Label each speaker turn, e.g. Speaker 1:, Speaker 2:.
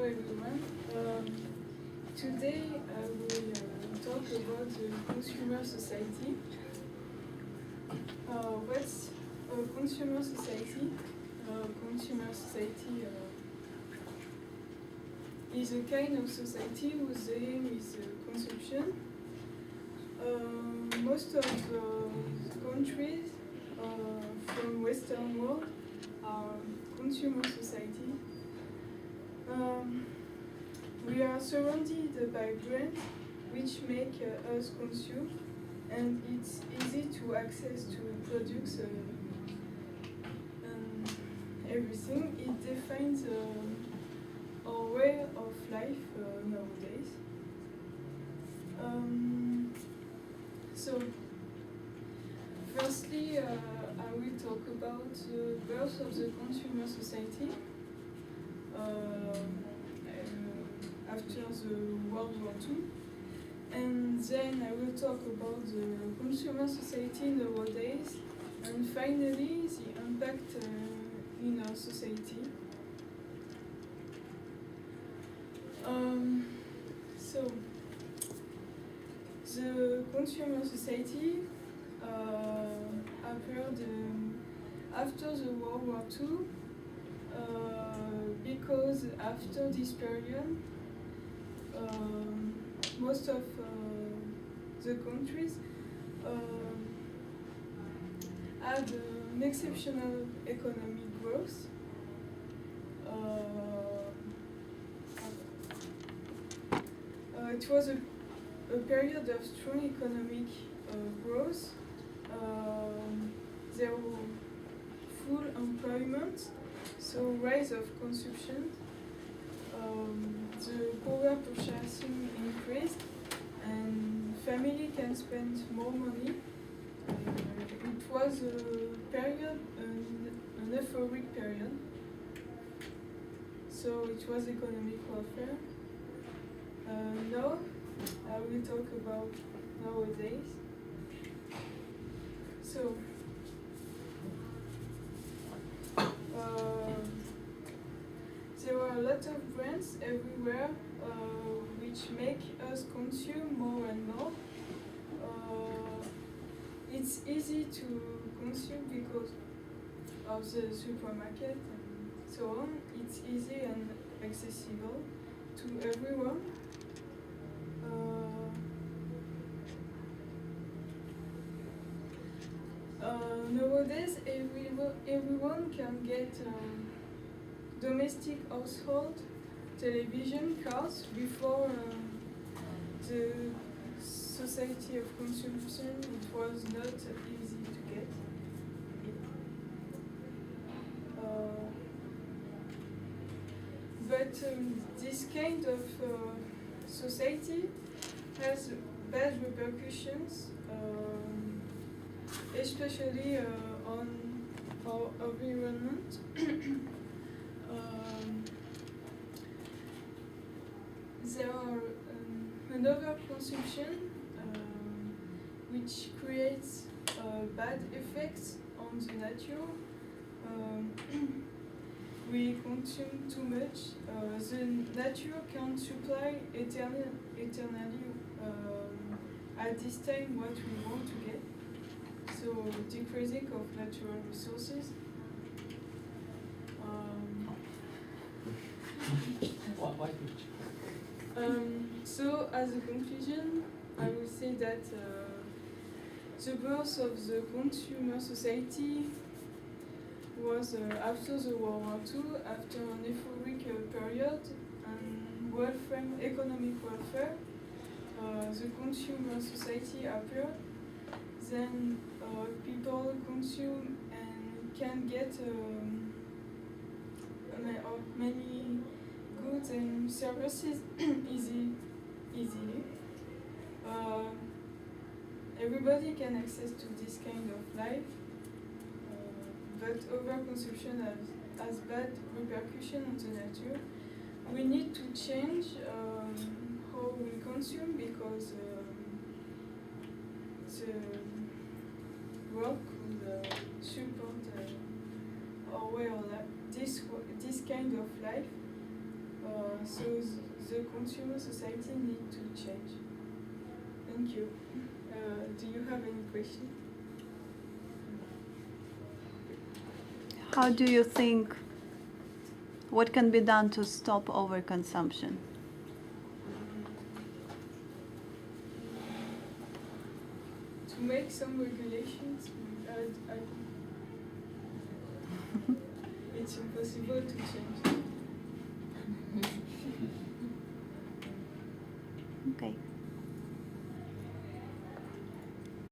Speaker 1: everyone. Today I will talk about the consumer society. What's a consumer society? Consumer society is a kind of society whose aim is consumption. Most of countries from Western world are consumer society. We are surrounded by brands which make us consume, and it's easy to access to products and everything. It defines our way of life nowadays. So, firstly, I will talk about the birth of the consumer society. After the World War II, and then I will talk about the consumer society nowadays, and finally the impact in our society. So the consumer society appeared after the World War II. Because after this period, most of the countries had an exceptional economic growth. It was a period of strong economic growth. There were full employment, so rise of consumption. The power purchasing increased, and family can spend more money. It was a period, an euphoric period. So it was economic welfare. Now I will talk about nowadays. So there are a lot of brands everywhere which make us consume more and more. It's easy to consume because of the supermarket and so on. It's easy and accessible to everyone. Nowadays, everyone can get domestic household, television, cars. Before the society of consumption, it was not easy to get. But this kind of society has bad repercussions, especially on our environment. There are another consumption which creates bad effects on the nature. We consume too much. The nature can't supply eternally at this time what we want to get. So decreasing of natural resources. So as a conclusion, I will say that the birth of the consumer society was after the World War II, after an euphoric period and economic welfare. The consumer society appeared. Then people consume and can get many goods and services easily. Everybody can access to this kind of life, but overconsumption has bad repercussion on the nature. We need to change how we consume because the world could support our way of life, this kind of life. So the consumer society need to change. Thank you. Do you have any question?
Speaker 2: How do you think, what can be done to stop overconsumption?
Speaker 1: To make some regulations, it's impossible to change.
Speaker 2: Okay.